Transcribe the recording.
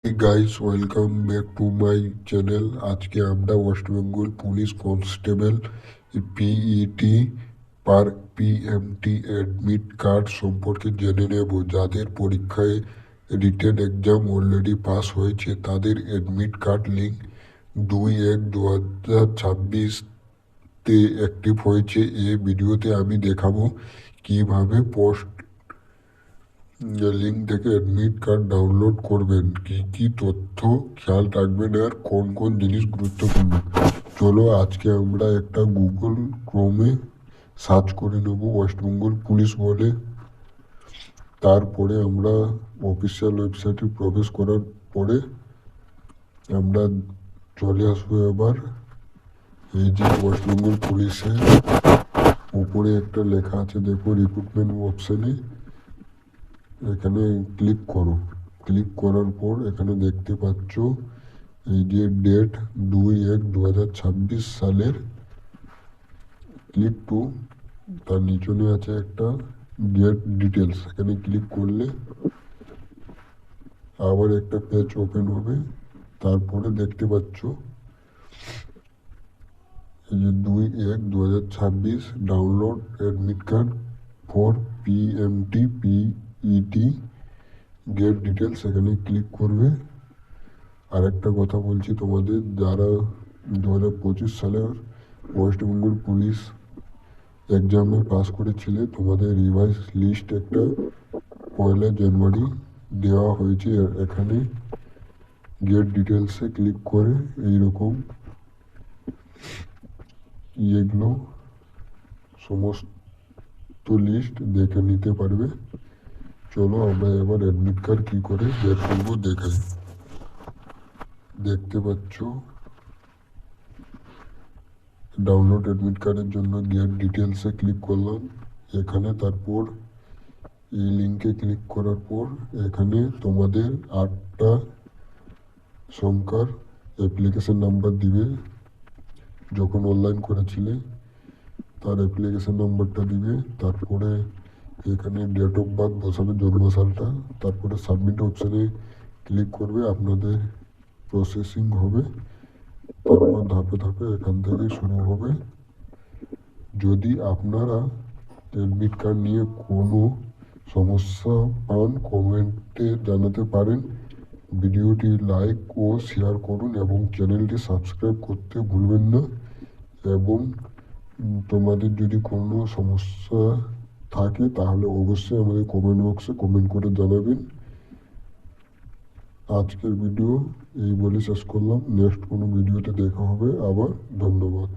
Hey guys, welcome back to my channel. আজকে আমরা West Bengal police constable PET per PMT admit card সম্পর্কে জেনে নেব। যাদের পরীক্ষায় রিটেন এক্সাম অলরেডি পাস হয়েছে তাদের অ্যাডমিট কার্ড লিঙ্ক 2/1/2026 অ্যাক্টিভ হয়েছে। এই ভিডিওতে আমি দেখাবো কিভাবে পোস্ট লিঙ্ক থেকে অ্যাডমিট কার্ড ডাউনলোড করবেন, কি কি তথ্য খেয়াল রাখবেন আর কোন কোন জিনিস গুরুত্বপূর্ণ। চলো আজকে আমরা একটা গুগল ক্রোমে সার্চ করে নেব ওয়েস্ট বেঙ্গল পুলিশ বলে। তারপরে আমরা অফিসিয়াল ওয়েবসাইটে প্রবেশ করার পরে আমরা চলে আসবো এবার এই যে ওয়েস্ট বেঙ্গল পুলিশের উপরে একটা লেখা আছে, দেখো রিক্রুটমেন্ট অপশানে এখানে ক্লিক করো। ক্লিক করার পর এখানে দেখতে পাচ্ছ এই যে ডেট 2/1/2026 সালের ক্লিক টু, তার নিচনে আছে একটা গেট ডিটেলস। এখানে ক্লিক করলে আবার একটা পেজ ওপেন হবে। তারপরে দেখতে পাচ্ছ এই যে 2/1/2026 download admit card for PMT PET gate details, এখানে ক্লিক করবে। আর একটা কথা বলছি তোমাদের, যারা 2025 সালের ওয়েস্ট বেঙ্গল পুলিশ এক্সামে পাস করেছিলে তোমাদের রিভাইজ লিস্ট একটা 1 জানুয়ারি দেওয়া হয়েছে। এখানে গেট ডিটেলসে ক্লিক করে এইরকম এগুলো সমস্ত লিস্ট দেখে নিতে পারবে। চলো আমরা এবার অ্যাডমিট কার্ড কী করে বের করবো দেখাই। দেখতে পাচ্ছ ডাউনলোড অ্যাডমিট কার্ডের জন্য গেট ডিটেলসে ক্লিক করলাম এখানে। তারপর এই লিঙ্কে ক্লিক করার পর এখানে তোমাদের 8টা সংখ্যার অ্যাপ্লিকেশন নাম্বার দিবে, যখন অনলাইন করেছিলে তার অ্যাপ্লিকেশন নাম্বারটা দিবে। তারপরে এখানে ডেট অফ বার্থ বসাবে, জন্ম সালটা। তারপরে সাবমিট অপশানে ক্লিক করবে, আপনাদের প্রসেসিং হবে। তারপর ধাপে ধাপে এখান থেকে শুরু হবে। যদি আপনারা অ্যাডমিট কার্ড নিয়ে কোনো সমস্যা পান কমেন্টে জানাতে পারেন। ভিডিওটি লাইক ও শেয়ার করুন এবং চ্যানেলটি সাবস্ক্রাইব করতে ভুলবেন না। এবং তোমাদের যদি কোনো সমস্যা থাকে তাহলে অবশ্যই আমাদের কমেন্ট বক্সে কমেন্ট করে জানাবেন। আজকের ভিডিও এই বলে শেষ করলাম। নেক্সট কোনো ভিডিওতে দেখা হবে আবার। ধন্যবাদ।